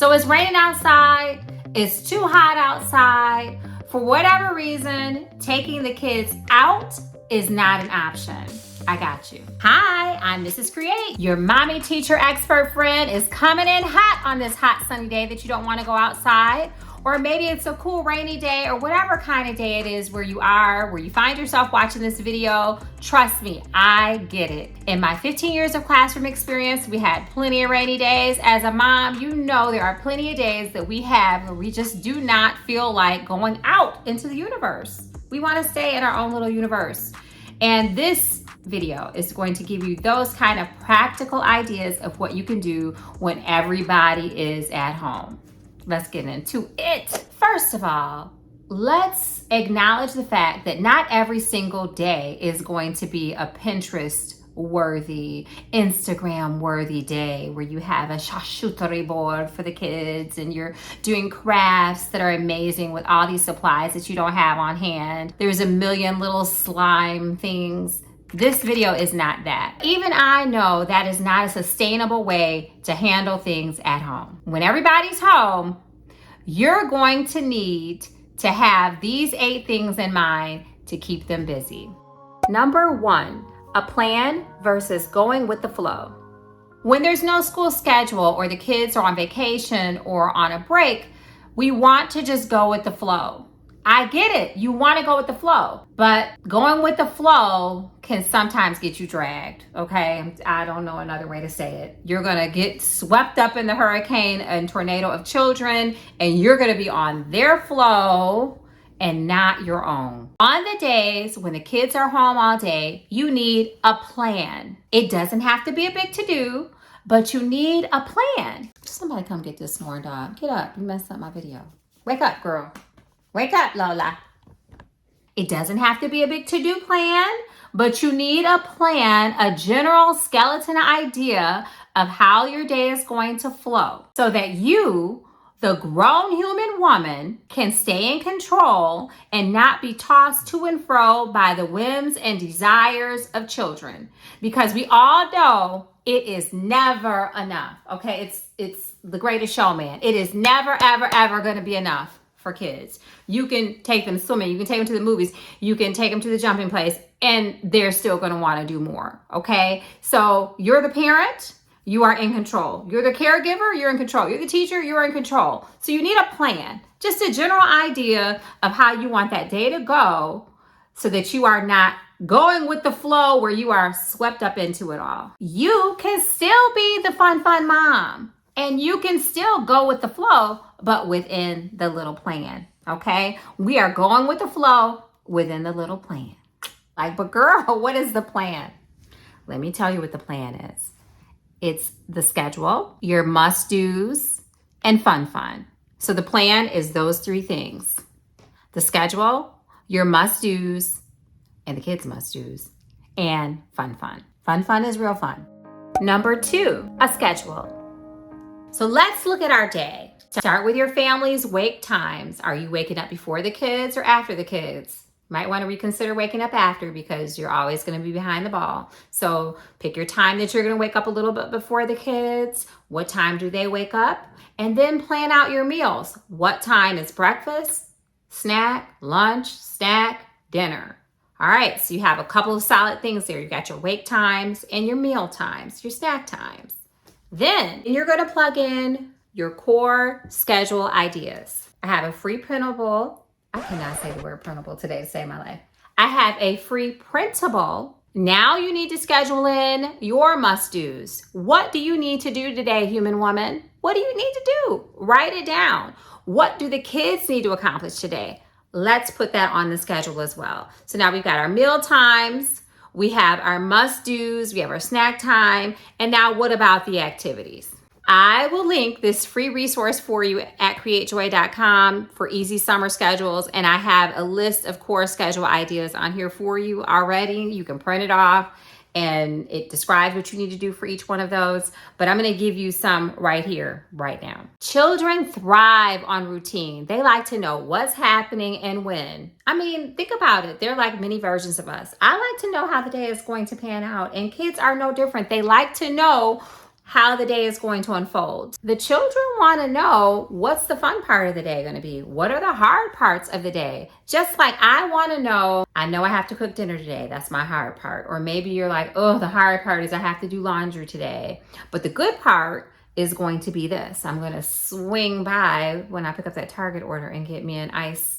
So it's raining outside, it's too hot outside. For whatever reason, taking the kids out is not an option. I got you. Hi, I'm Mrs. Create. Your mommy teacher expert friend is coming in hot on this hot sunny day that you don't want to go outside. Or maybe it's a cool rainy day or whatever kind of day it is where you are, where you find yourself watching this video. Trust me, I get it. In my 15 years of classroom experience, we had plenty of rainy days. As a mom, you know there are plenty of days that we have where we just do not feel like going out into the universe. We want to stay in our own little universe. And this video is going to give you those kind of practical ideas of what you can do when everybody is at home. Let's get into it. First of all, let's acknowledge the fact that not every single day is going to be a Pinterest worthy, Instagram worthy day where you have a charcuterie board for the kids and you're doing crafts that are amazing with all these supplies that you don't have on hand. There's a million little slime things. This video is not that. Even I know that is not a sustainable way to handle things at home. When everybody's home, you're going to need to have these 8 things in mind to keep them busy. Number 1, a plan versus going with the flow. When there's no school schedule or the kids are on vacation or on a break, we want to just go with the flow. I get it. You want to go with the flow, but going with the flow can sometimes get you dragged, okay? I don't know another way to say it. You're going to get swept up in the hurricane and tornado of children, and you're going to be on their flow and not your own. On the days when the kids are home all day, you need a plan. It doesn't have to be a big to-do, but you need a plan. Somebody come get this snoring dog. Get up. You messed up my video. Wake up, girl. Wake up, Lola. It doesn't have to be a big to-do plan, but you need a plan, a general skeleton idea of how your day is going to flow so that you, the grown human woman, can stay in control and not be tossed to and fro by the whims and desires of children. Because we all know it is never enough, okay? It's the greatest showman. It is never, ever, ever going to be enough for kids. You can take them swimming, you can take them to the movies, you can take them to the jumping place, and they're still going to want to do more, okay? So you're the parent, you are in control. You're the caregiver, you're in control. You're the teacher, you're in control. So you need a plan, just a general idea of how you want that day to go so that you are not going with the flow where you are swept up into it all. You can still be the fun mom. And you can still go with the flow, but within the little plan, okay? We are going with the flow within the little plan. Like, but girl, what is the plan? Let me tell you what the plan is. It's the schedule, your must-dos, and fun. So the plan is those 3 things. The schedule, your must-dos, and the kids' must-dos, and fun. Fun is real fun. Number 2, a schedule. So let's look at our day. Start with your family's wake times. Are you waking up before the kids or after the kids? Might want to reconsider waking up after because you're always going to be behind the ball. So pick your time that you're going to wake up a little bit before the kids. What time do they wake up? And then plan out your meals. What time is breakfast, snack, lunch, snack, dinner? All right, so you have a couple of solid things there. You've got your wake times and your meal times, your snack times. Then you're going to plug in your core schedule ideas. I have a free printable. I cannot say the word printable today to save my life. I have a free printable. Now you need to schedule in your must-dos. What do you need to do today, human woman? What do you need to do? Write it down. What do the kids need to accomplish today? Let's put that on the schedule as well. So now we've got our meal times. We have our must-dos, we have our snack time, and now what about the activities? I will link this free resource for you at createjoy.com for easy summer schedules, and I have a list of core schedule ideas on here for you already. You can print it off, and it describes what you need to do for each one of those, but I'm going to give you some right here, right now. Children thrive on routine. They like to know what's happening and when. I mean, think about it. They're like mini versions of us. I like to know how the day is going to pan out, and kids are no different. They like to know how the day is going to unfold. The children want to know, what's the fun part of the day going to be? What are the hard parts of the day? Just like I want to know, I know I have to cook dinner today. That's my hard part. Or maybe you're like, oh, the hard part is I have to do laundry today. But the good part is going to be this. I'm going to swing by when I pick up that Target order and get me an iced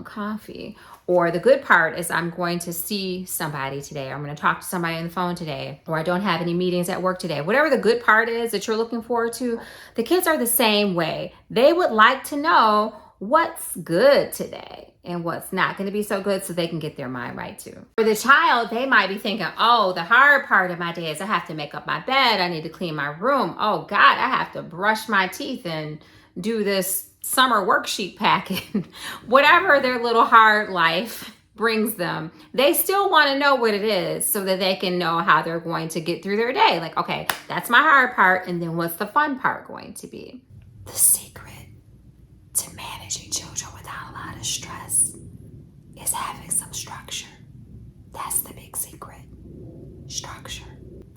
coffee. Or the good part is I'm going to see somebody today. I'm going to talk to somebody on the phone today. Or I don't have any meetings at work today. Whatever the good part is that you're looking forward to, the kids are the same way. They would like to know what's good today and what's not going to be so good so they can get their mind right too. For the child, they might be thinking, oh, the hard part of my day is I have to make up my bed. I need to clean my room. Oh God, I have to brush my teeth and do this summer worksheet packing. Whatever their little hard life brings them, they still want to know what it is so that they can know how they're going to get through their day. Like, okay, that's my hard part. And then what's the fun part going to be? The secret to managing children without a lot of stress is having some structure. That's the big secret. Structure.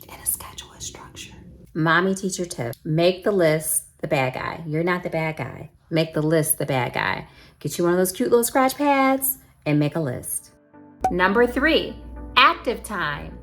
And a schedule is structure. Mommy teacher tip: make the list the bad guy. You're not the bad guy. Make the list the bad guy. Get you one of those cute little scratch pads and make a list. Number 3, active time.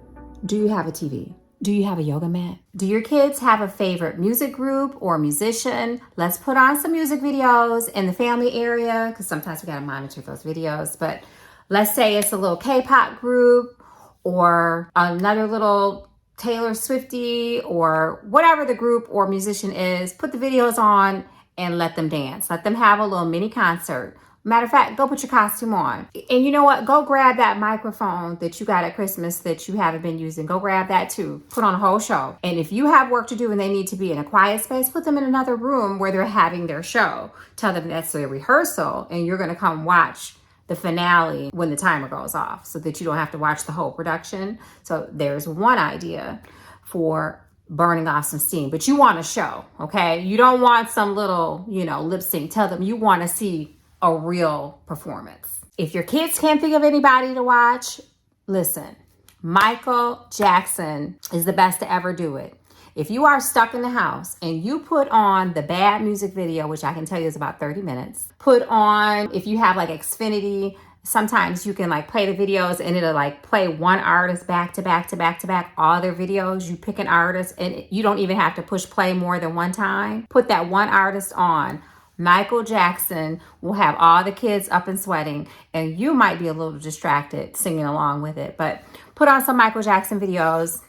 Do you have a TV? Do you have a yoga mat? Do your kids have a favorite music group or musician? Let's put on some music videos in the family area, because sometimes we got to monitor those videos. But let's say it's a little K-pop group or another little Taylor Swiftie or whatever the group or musician is. Put the videos on and let them dance. Let them have a little mini concert. Matter of fact, go put your costume on. And you know what? Go grab that microphone that you got at Christmas that you haven't been using. Go grab that too. Put on a whole show. And if you have work to do and they need to be in a quiet space, put them in another room where they're having their show. Tell them that's their rehearsal and you're going to come watch the finale when the timer goes off so that you don't have to watch the whole production. So there's one idea for burning off some steam, but you want a show, okay? You don't want some little, lip sync. Tell them you want to see a real performance. If your kids can't think of anybody to watch, listen, Michael Jackson is the best to ever do it. If you are stuck in the house and you put on the bad music video, which I can tell you is about 30 minutes, put on, if you have like Xfinity, sometimes you can like play the videos and it'll like play one artist back to back to back to back, all their videos. You pick an artist and you don't even have to push play more than one time. Put that one artist on. Michael Jackson will have all the kids up and sweating, and you might be a little distracted singing along with it, but put on some Michael Jackson videos,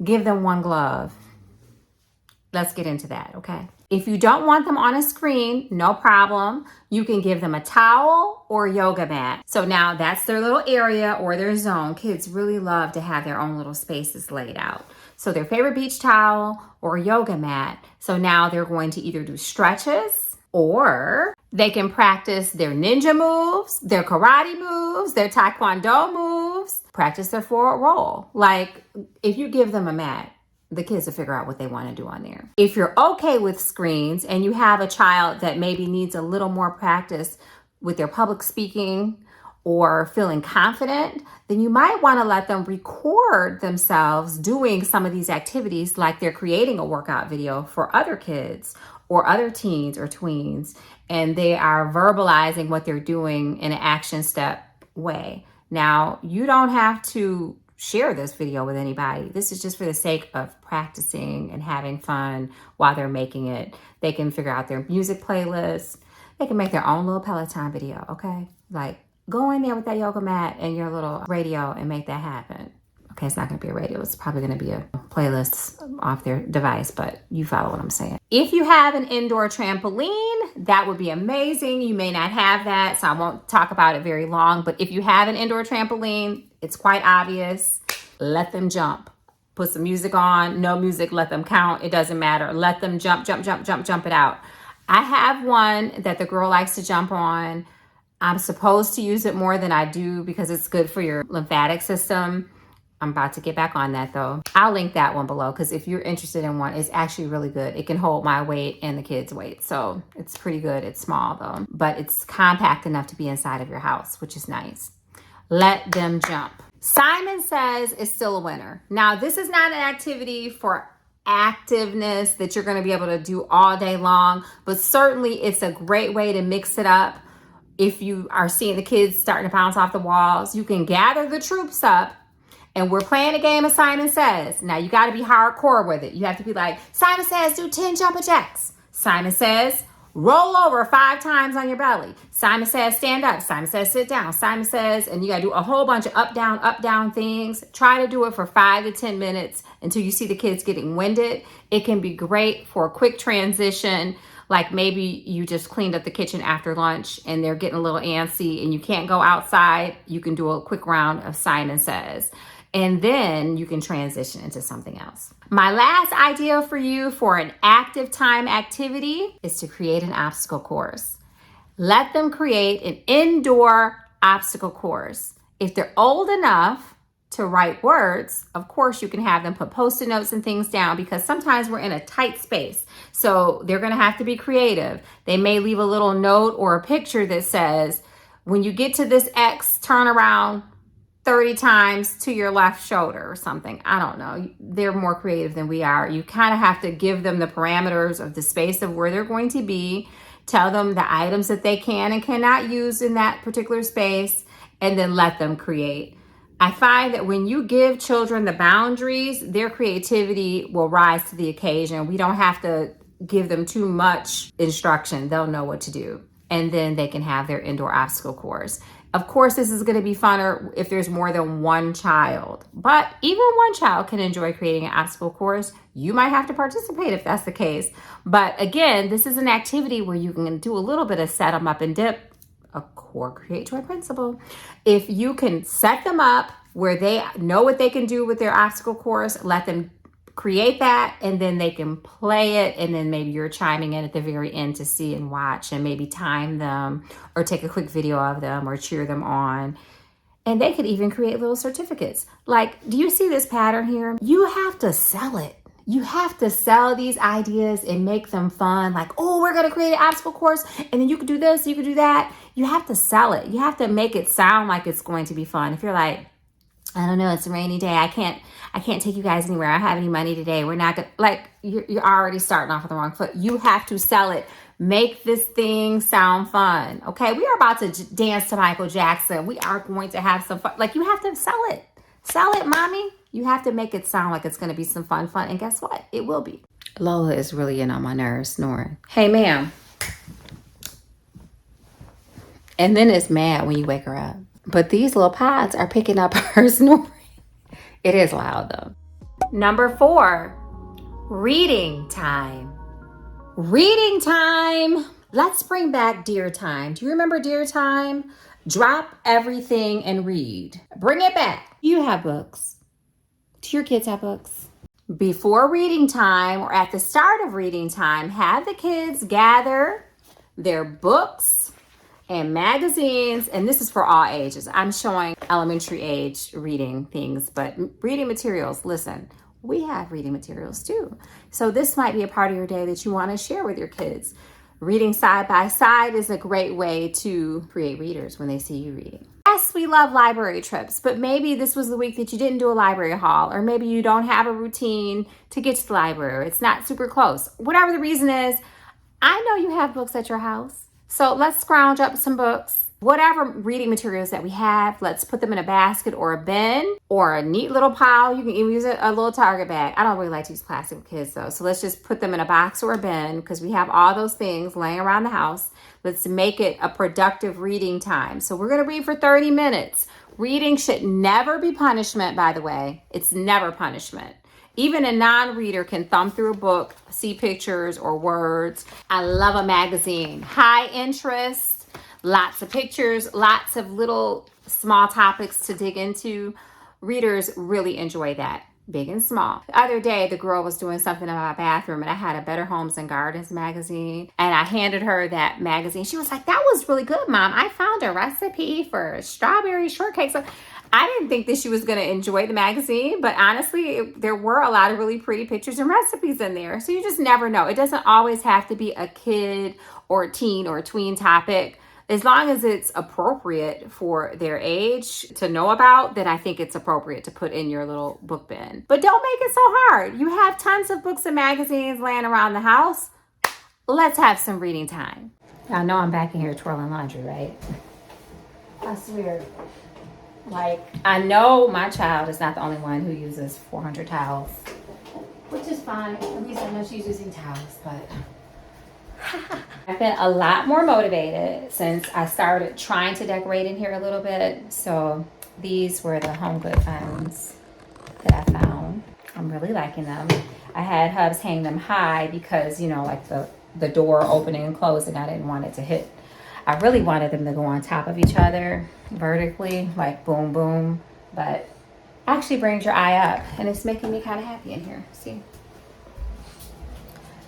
give them one glove. Let's get into that, okay? If you don't want them on a screen, no problem. You can give them a towel or a yoga mat. So now that's their little area or their zone. Kids really love to have their own little spaces laid out. So their favorite beach towel or yoga mat. So now they're going to either do stretches or they can practice their ninja moves, their karate moves, their taekwondo moves, practice their forward roll. Like if you give them a mat, the kids will figure out what they want to do on there. If you're okay with screens and you have a child that maybe needs a little more practice with their public speaking or feeling confident, then you might want to let them record themselves doing some of these activities, like they're creating a workout video for other kids or other teens or tweens, and they are verbalizing what they're doing in an action step way. Now, you don't have to share this video with anybody. This is just for the sake of practicing and having fun while they're making it. They can figure out their music playlist. They can make their own little Peloton video, okay? Like, go in there with that yoga mat and your little radio and make that happen. Okay, it's not going to be a radio. It's probably going to be a playlist off their device, but you follow what I'm saying. If you have an indoor trampoline, that would be amazing. You may not have that, so I won't talk about it very long. But if you have an indoor trampoline, it's quite obvious. Let them jump. Put some music on. No music, let them count. It doesn't matter. Let them jump, jump, jump, jump, jump it out. I have one that the girl likes to jump on. I'm supposed to use it more than I do because it's good for your lymphatic system. I'm about to get back on that though. I'll link that one below because if you're interested in one, it's actually really good. It can hold my weight and the kids' weight. So it's pretty good. It's small though, but it's compact enough to be inside of your house, which is nice. Let them jump. Simon Says is still a winner. Now, this is not an activity for activeness that you're going to be able to do all day long, but certainly it's a great way to mix it up. If you are seeing the kids starting to bounce off the walls, you can gather the troops up and we're playing a game of Simon Says. Now you got to be hardcore with it. You have to be like, Simon Says, do 10 jumping jacks. Simon Says, roll over 5 times on your belly. Simon Says, stand up. Simon Says, sit down. Simon Says, and you got to do a whole bunch of up, down things. Try to do it for 5 to 10 minutes until you see the kids getting winded. It can be great for a quick transition. Like maybe you just cleaned up the kitchen after lunch and they're getting a little antsy and you can't go outside. You can do a quick round of Simon Says. And then you can transition into something else. My last idea for you for an active time activity is to create an obstacle course. Let them create an indoor obstacle course. If they're old enough to write words, of course you can have them put Post-it notes and things down because sometimes we're in a tight space. So they're gonna have to be creative. They may leave a little note or a picture that says, when you get to this X, turn around 30 times to your left shoulder or something. I don't know. They're more creative than we are. You kind of have to give them the parameters of the space of where they're going to be, tell them the items that they can and cannot use in that particular space, and then let them create. I find that when you give children the boundaries, their creativity will rise to the occasion. We don't have to give them too much instruction. They'll know what to do. And then they can have their indoor obstacle course. Of course, this is going to be funner if there's more than one child, but even one child can enjoy creating an obstacle course. You might have to participate if that's the case. But again, this is an activity where you can do a little bit of set them up and dip, a core create joy principle. If you can set them up where they know what they can do with their obstacle course, let them create that, and then they can play it, and then maybe you're chiming in at the very end to see and watch and maybe time them or take a quick video of them or cheer them on. And they could even create little certificates. Like, do you see this pattern here? You have to sell it. You have to sell these ideas and make them fun. Like, oh, we're going to create an obstacle course and then you can do this, you can do that. You have to sell it. You have to make it sound like it's going to be fun. If you're like, I don't know, it's a rainy day, I can't take you guys anywhere, I don't have any money today, we're not gonna, like, you're already starting off with the wrong foot. You have to sell it. Make this thing sound fun. Okay, we are about to dance to Michael Jackson. We are going to have some fun. Like, you have to sell it. Sell it, mommy. You have to make it sound like it's going to be some fun. And guess what? It will be. Lola is really in on my nerves, snoring. Hey, ma'am. And then it's mad when you wake her up. But these little pods are picking up her snoring. It is loud though. Number 4, reading time. Reading time. Let's bring back dear time. Do you remember dear time? Drop everything and read. Bring it back. You have books. Do your kids have books? Before reading time or at the start of reading time, have the kids gather their books and magazines, and this is for all ages. I'm showing elementary age reading things, but reading materials, listen, we have reading materials too. So this might be a part of your day that you want to share with your kids. Reading side by side is a great way to create readers when they see you reading. Yes, we love library trips, but maybe this was the week that you didn't do a library haul, or maybe you don't have a routine to get to the library. It's not super close. Whatever the reason is, I know you have books at your house. So let's scrounge up some books. Whatever reading materials that we have, let's put them in a basket or a bin or a neat little pile. You can even use a little Target bag. I don't really like to use plastic with kids though. So let's just put them in a box or a bin because we have all those things laying around the house. Let's make it a productive reading time. So we're going to read for 30 minutes. Reading should never be punishment, by the way. It's never punishment. Even a non-reader can thumb through a book, see pictures or words. I love a magazine. High interest, lots of pictures, lots of little small topics to dig into. Readers really enjoy that, big and small. The other day, the girl was doing something in my bathroom and I had a Better Homes and Gardens magazine and I handed her that magazine. She was like, that was really good, Mom. I found a recipe for strawberry shortcake. So I didn't think that she was going to enjoy the magazine, but honestly, there were a lot of really pretty pictures and recipes in there. So you just never know. It doesn't always have to be a kid or a teen or a tween topic. As long as it's appropriate for their age to know about, then I think it's appropriate to put in your little book bin. But don't make it so hard. You have tons of books and magazines laying around the house. Let's have some reading time. I know I'm back in here twirling laundry, right? I swear. Like, I know my child is not the only one who uses 400 towels, which is fine. At least I know she's using towels, but I've been a lot more motivated since I started trying to decorate in here a little bit. So these were the Home Good finds that I found. I'm really liking them. I had Hubs hang them high because, you know, like the door opening and closing, I didn't want it to hit. I really wanted them to go on top of each other vertically, like boom, boom, but actually brings your eye up, and it's making me kind of happy in here. See?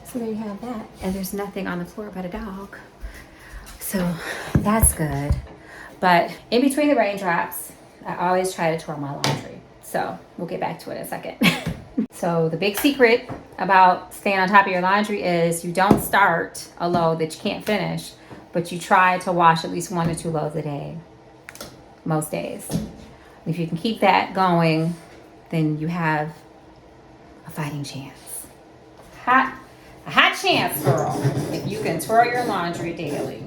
So there you have that. And there's nothing on the floor but a dog. So that's good. But in between the raindrops, I always try to twirl my laundry. So we'll get back to it in a second. So the big secret about staying on top of your laundry is you don't start a load that you can't finish, but you try to wash at least 1 to 2 loads a day, most days. If you can keep that then you have a fighting chance. A hot chance, girl, if you can twirl your laundry daily.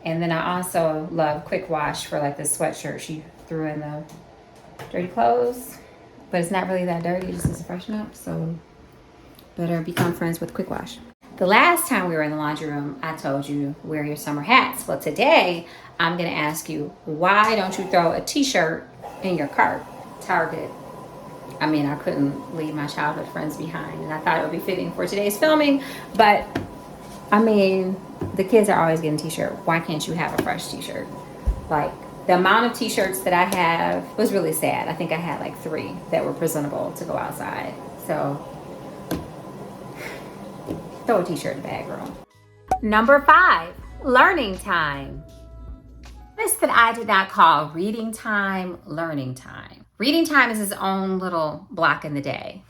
And then I also love quick wash for like this sweatshirt she threw in the dirty clothes, but it's not really that dirty, it just needs to freshen up. So better become friends with quick wash. The last time we were in the laundry room, I told you wear your summer hats. Well, today I'm gonna ask you, why don't you throw a t-shirt in your cart? Target. I mean, I couldn't leave my childhood friends behind, and I thought it would be fitting for today's filming, but I mean, the kids are always getting t-shirt. Why can't you have a fresh t-shirt? Like, the amount of t-shirts that I have was really sad. I think I had like 3 that were presentable to go outside. So throw a t-shirt in the bag, girl. Number 5, learning time. This that I did not call reading time, learning time. Reading time is its own little block in the day.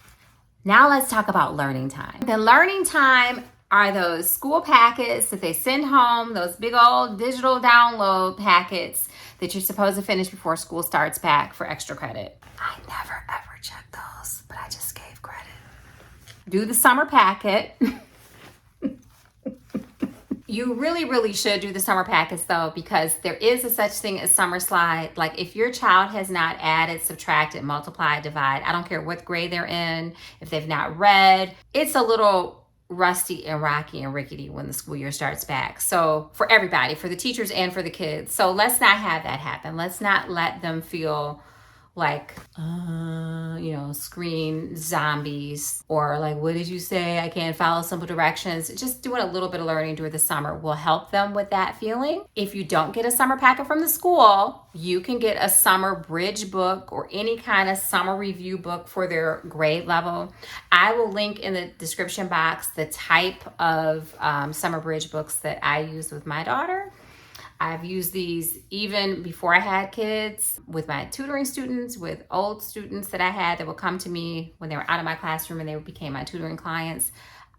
Now let's talk about learning time. The learning time are those school packets that they send home, those big old digital download packets that you're supposed to finish before school starts back for extra credit. I never ever checked those, but I just gave credit. Do the summer packet. You really, really should do the summer packets though, because there is a such thing as summer slide. Like if your child has not added, subtracted, multiplied, divide, I don't care what grade they're in, if they've not read, it's a little rusty and rocky and rickety when the school year starts back. So for everybody, for the teachers and for the kids. So let's not have that happen. Let's not let them feel like, screen zombies, or like, what did you say? I can't follow simple directions. Just doing a little bit of learning during the summer will help them with that feeling. If you don't get a summer packet from the school, you can get a summer bridge book or any kind of summer review book for their grade level. I will link in the description box the type of summer bridge books that I use with my daughter. I've used these even before I had kids, with my tutoring students, with old students that I had that would come to me when they were out of my classroom and they became my tutoring clients.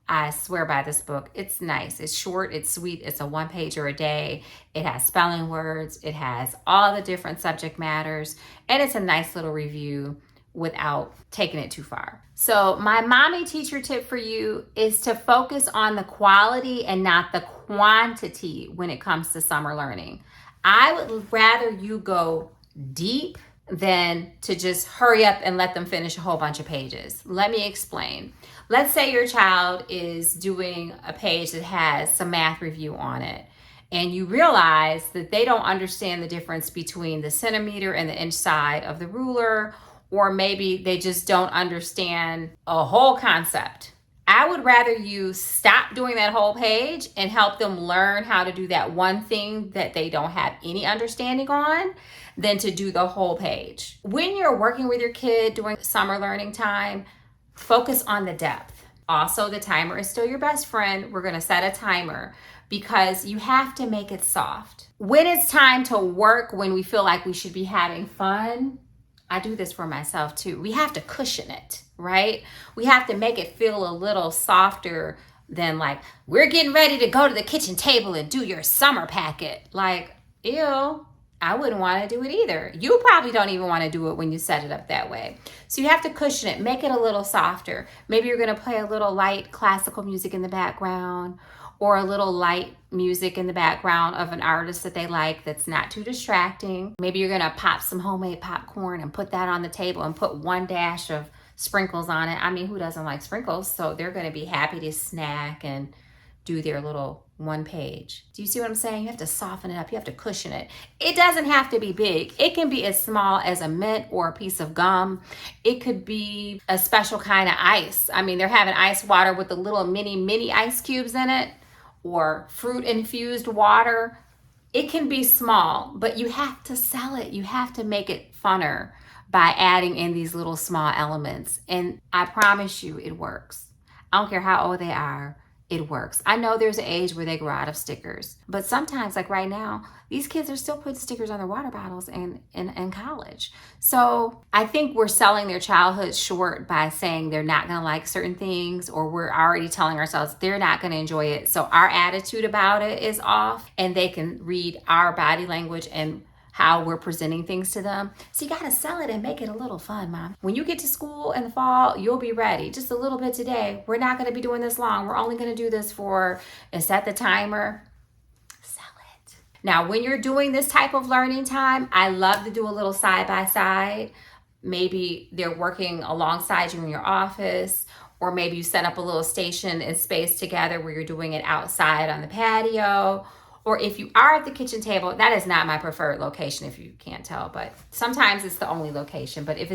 I swear by this book. It's nice. It's short. It's sweet. It's a 1-pager a day. It has spelling words. It has all the different subject matters. And it's a nice little review without taking it too far. So my mommy teacher tip for you is to focus on the quality and not the quantity when it comes to summer learning. I would rather you go deep than to just hurry up and let them finish a whole bunch of pages. Let me explain. Let's say your child is doing a page that has some math review on it, and you realize that they don't understand the difference between the centimeter and the inch side of the ruler, or maybe they just don't understand a whole concept. I would rather you stop doing that whole page and help them learn how to do that one thing that they don't have any understanding on than to do the whole page. When you're working with your kid during summer learning time, focus on the depth. Also, the timer is still your best friend. We're gonna set a timer because you have to make it soft. When it's time to work, when we feel like we should be having fun, I do this for myself too. We have to cushion it, right? We have to make it feel a little softer than like, we're getting ready to go to the kitchen table and do your summer packet. Like, ew, I wouldn't want to do it either. You probably don't even want to do it when you set it up that way. So you have to cushion it, make it a little softer. Maybe you're going to play a little light classical music in the background, or a little light music in the background of an artist that they like that's not too distracting. Maybe you're going to pop some homemade popcorn and put that on the table and put one dash of sprinkles on it. I mean, who doesn't like sprinkles? So they're going to be happy to snack and do their little one page. Do you see what I'm saying? You have to soften it up. You have to cushion it. It doesn't have to be big. It can be as small as a mint or a piece of gum. It could be a special kind of ice. I mean, they're having ice water with the little mini ice cubes in it, or fruit infused water. It can be small, but you have to sell it. You have to make it funner by adding in these little small elements. And I promise you, it works. I don't care how old they are. It works. I know there's an age where they grow out of stickers, but sometimes, like right now, these kids are still putting stickers on their water bottles in college. So I think we're selling their childhood short by saying they're not going to like certain things, or we're already telling ourselves they're not going to enjoy it. So our attitude about it is off, and they can read our body language and how we're presenting things to them. So you gotta sell it and make it a little fun, Mom. When you get to school in the fall, you'll be ready. Just a little bit today. We're not gonna be doing this long. We're only gonna do this for, and set the timer. Sell it. Now, when you're doing this type of learning time, I love to do a little side by side. Maybe they're working alongside you in your office, or maybe you set up a little station and space together where you're doing it outside on the patio. Or if you are at the kitchen table, that is not my preferred location if you can't tell, but sometimes it's the only location. But if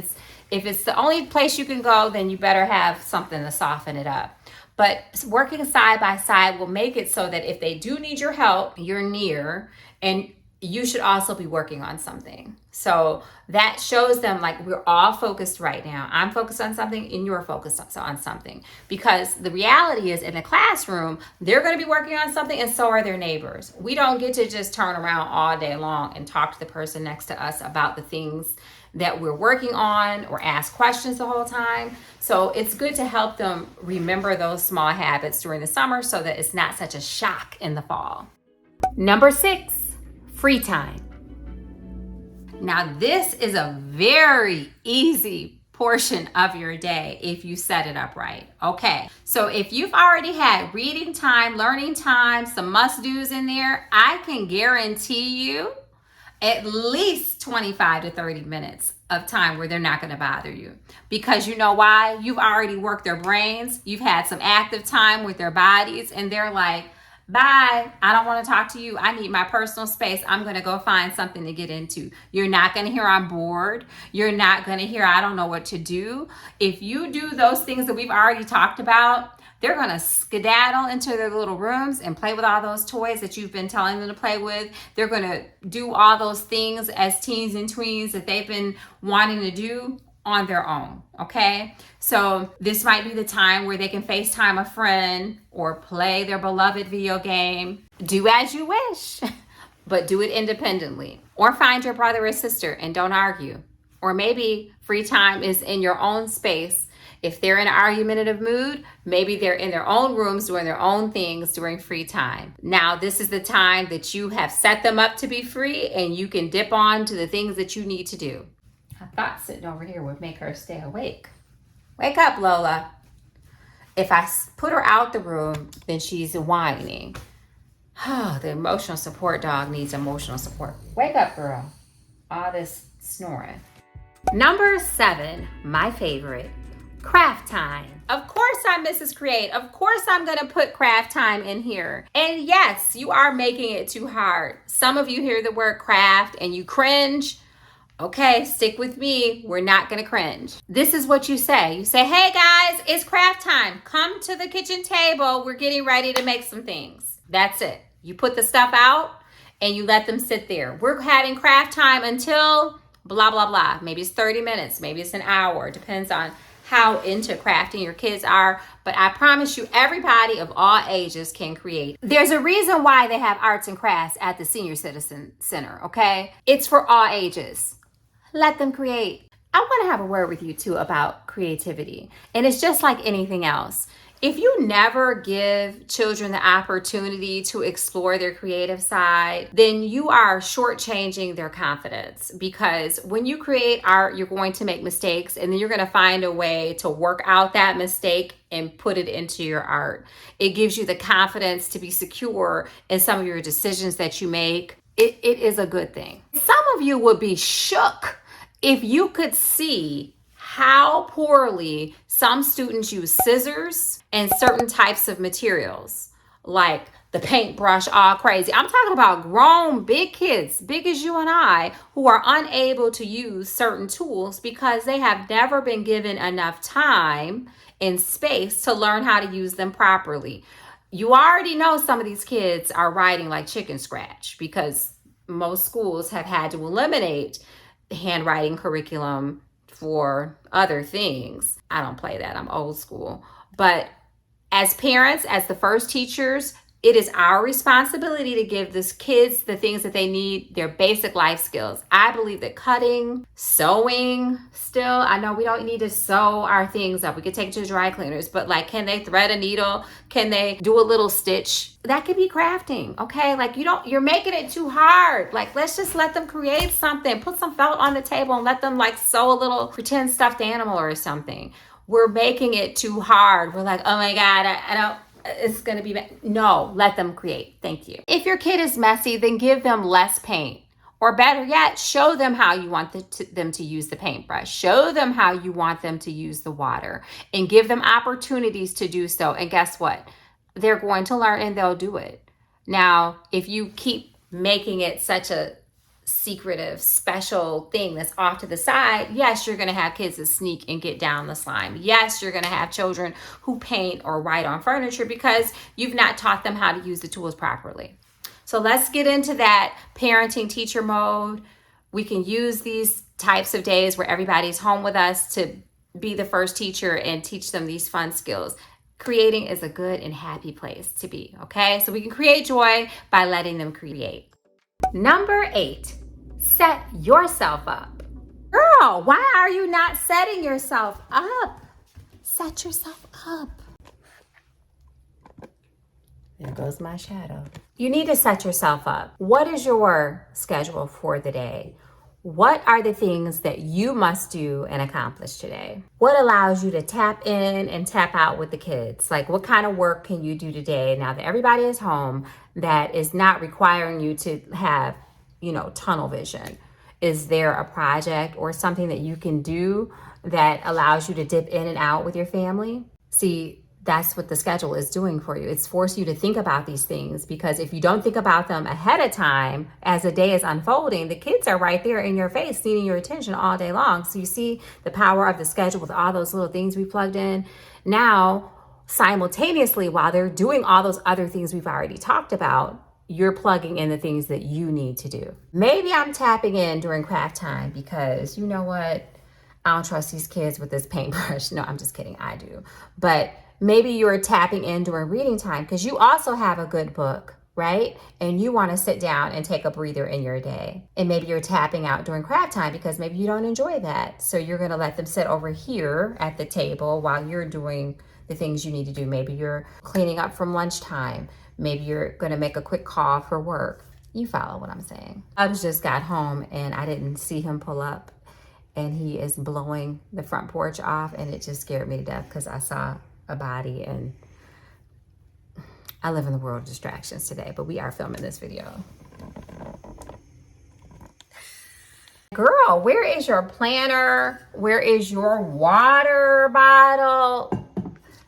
it's the only place you can go, then you better have something to soften it up. But working side by side will make it so that if they do need your help, you're near, and you should also be working on something. So that shows them like we're all focused right now. I'm focused on something and you're focused on something. Because the reality is, in the classroom, they're going to be working on something, and so are their neighbors. We don't get to just turn around all day long and talk to the person next to us about the things that we're working on, or ask questions the whole time. So it's good to help them remember those small habits during the summer so that it's not such a shock in the fall. Number 6. Free time. Now, this is a very easy portion of your day if you set it up right. Okay, so if you've already had reading time, learning time, some must-dos in there, I can guarantee you at least 25 to 30 minutes of time where they're not going to bother you. Because you know why? You've already worked their brains. You've had some active time with their bodies, and they're like, bye, I don't want to talk to you. I need my personal space. I'm going to go find something to get into. You're not going to hear I'm bored. You're not going to hear I don't know what to do. If you do those things that we've already talked about, they're going to skedaddle into their little rooms and play with all those toys that you've been telling them to play with. They're going to do all those things as teens and tweens that they've been wanting to do on their own, okay? So this might be the time where they can FaceTime a friend or play their beloved video game. Do as you wish, but do it independently. Or find your brother or sister and don't argue. Or maybe free time is in your own space. If they're in an argumentative mood, maybe they're in their own rooms doing their own things during free time. Now, this is the time that you have set them up to be free, and you can dip on to the things that you need to do. I thought sitting over here would make her stay awake. Wake up, Lola. If I put her out the room, then she's whining. The emotional support dog needs emotional support. Wake up, girl. All this snoring. Number 7, my favorite, craft time. Of course I'm Mrs. Create. Of course I'm going to put craft time in here. And yes, you are making it too hard. Some of you hear the word craft and you cringe. Okay, stick with me. We're not going to cringe. This is what you say. You say, hey guys, it's craft time. Come to the kitchen table. We're getting ready to make some things. That's it. You put the stuff out and you let them sit there. We're having craft time until blah, blah, blah. Maybe it's 30 minutes. Maybe it's an hour. Depends on how into crafting your kids are. But I promise you, everybody of all ages can create. There's a reason why they have arts and crafts at the Senior Citizen Center, okay? It's for all ages. Let them create. I want to have a word with you too about creativity. And it's just like anything else. If you never give children the opportunity to explore their creative side, then you are shortchanging their confidence, because when you create art, you're going to make mistakes, and then you're going to find a way to work out that mistake and put it into your art. It gives you the confidence to be secure in some of your decisions that you make. It is a good thing. Some of you would be shook if you could see how poorly some students use scissors and certain types of materials, like the paintbrush, all crazy. I'm talking about grown, big kids, big as you and I, who are unable to use certain tools because they have never been given enough time and space to learn how to use them properly. You already know some of these kids are writing like chicken scratch because most schools have had to eliminate handwriting curriculum for other things. I don't play that. I'm old school. But as parents, as the first teachers, it is our responsibility to give these kids the things that they need, their basic life skills. I believe that cutting, sewing, still, I know we don't need to sew our things up. We could take it to dry cleaners, but like, can they thread a needle? Can they do a little stitch? That could be crafting, okay? Like, you're making it too hard. Like, let's just let them create something. Put some felt on the table and let them like sew a little pretend stuffed animal or something. We're making it too hard. We're like, oh my God, I don't, it's going to be bad. No, let them create. Thank you. If your kid is messy, then give them less paint. Or better yet, show them how you want them to use the paintbrush. Show them how you want them to use the water, and give them opportunities to do so. And guess what? They're going to learn and they'll do it. Now, if you keep making it such a secretive, special thing that's off to the side, yes, you're going to have kids that sneak and get down the slime. Yes, you're going to have children who paint or write on furniture because you've not taught them how to use the tools properly. So let's get into that parenting teacher mode. We can use these types of days where everybody's home with us to be the first teacher and teach them these fun skills. Creating is a good and happy place to be, okay? So we can create joy by letting them create. Number 8, set yourself up. Girl, why are you not setting yourself up? Set yourself up. There goes my shadow. You need to set yourself up. What is your schedule for the day? What are the things that you must do and accomplish today? What allows you to tap in and tap out with the kids? Like, what kind of work can you do today now that everybody is home that is not requiring you to have, tunnel vision? Is there a project or something that you can do that allows you to dip in and out with your family? See, that's what the schedule is doing for you. It's forcing you to think about these things, because if you don't think about them ahead of time, as the day is unfolding, the kids are right there in your face, needing your attention all day long. So you see the power of the schedule with all those little things we plugged in. Now, simultaneously, while they're doing all those other things we've already talked about, you're plugging in the things that you need to do. Maybe I'm tapping in during craft time because, you know what? I don't trust these kids with this paintbrush. No, I'm just kidding. I do. But maybe you're tapping in during reading time because you also have a good book, right? And you want to sit down and take a breather in your day. And maybe you're tapping out during craft time because maybe you don't enjoy that. So you're going to let them sit over here at the table while you're doing the things you need to do. Maybe you're cleaning up from lunchtime. Maybe you're going to make a quick call for work. You follow what I'm saying. I just got home and I didn't see him pull up, and he is blowing the front porch off, and it just scared me to death because I saw a body, and I live in the world of distractions today, but we are filming this video. Girl, where is your planner? Where is your water bottle?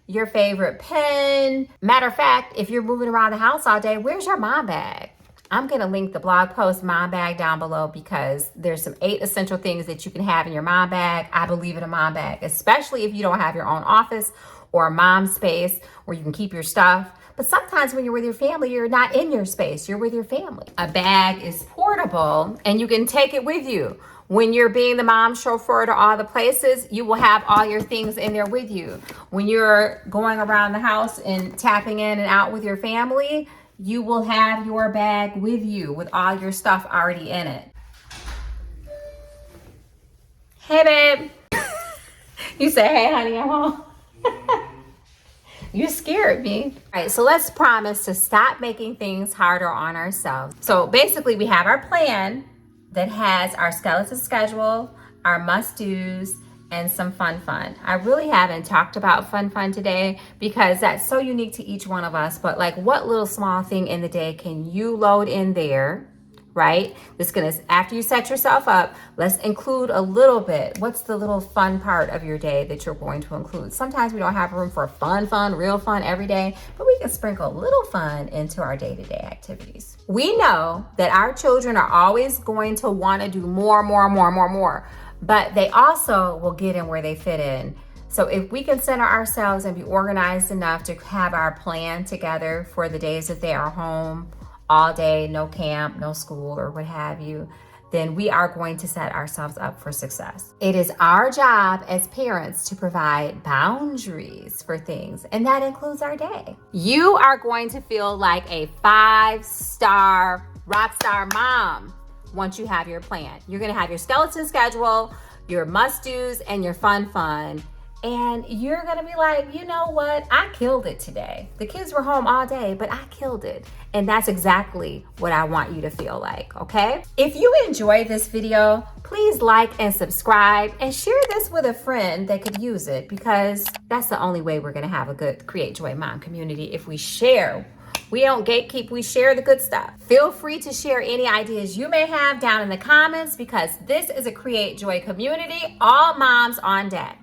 Your favorite pen? Matter of fact, if you're moving around the house all day, where's your mom bag? I'm gonna link the blog post mom bag down below because there's some 8 essential things that you can have in your mom bag. I believe in a mom bag, especially if you don't have your own office or a mom space where you can keep your stuff. But sometimes when you're with your family, you're not in your space, you're with your family. A bag is portable and you can take it with you. When you're being the mom chauffeur to all the places, you will have all your things in there with you. When you're going around the house and tapping in and out with your family, you will have your bag with you with all your stuff already in it. Hey, babe. You say, hey, honey, I'm home. You scared me. All right, so let's promise to stop making things harder on ourselves. So basically we have our plan that has our skeleton schedule, our must-dos, and some fun. I really haven't talked about fun today because that's so unique to each one of us, but like what little small thing in the day can you load in there, right? After you set yourself up, let's include a little bit. What's the little fun part of your day that you're going to include? Sometimes we don't have room for fun, real fun every day, but we can sprinkle a little fun into our day-to-day activities. We know that our children are always going to want to do more, but they also will get in where they fit in. So if we can center ourselves and be organized enough to have our plan together for the days that they are home all day, no camp, no school, or what have you, then we are going to set ourselves up for success. It is our job as parents to provide boundaries for things, and that includes our day. You are going to feel like a 5-star rock star mom once you have your plan. You're gonna have your skeleton schedule, your must-dos, and your fun. And you're gonna be like, you know what? I killed it today. The kids were home all day, but I killed it. And that's exactly what I want you to feel like, okay? If you enjoyed this video, please like and subscribe and share this with a friend that could use it, because that's the only way we're gonna have a good Create Joy Mom community, if we share. We don't gatekeep, we share the good stuff. Feel free to share any ideas you may have down in the comments, because this is a Create Joy community, all moms on deck.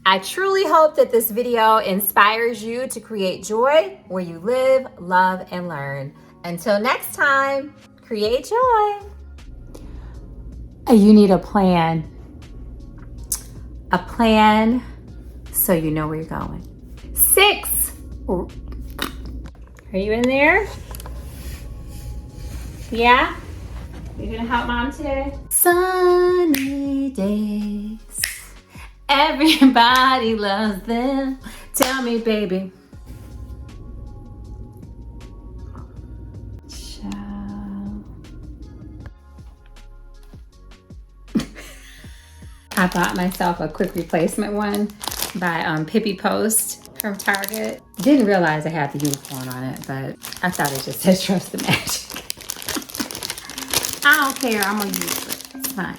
I truly hope that this video inspires you to create joy where you live, love, and learn. Until next time, create joy. You need a plan. A plan so you know where you're going. 6. Are you in there? Yeah? You gonna help mom today? Sunny days. Everybody loves them. Tell me, baby. Ciao. I bought myself a quick replacement one by Pippi Post from Target. Didn't realize I had the unicorn on it, but I thought it just said trust the magic. I don't care, I'm gonna use it. It's fine.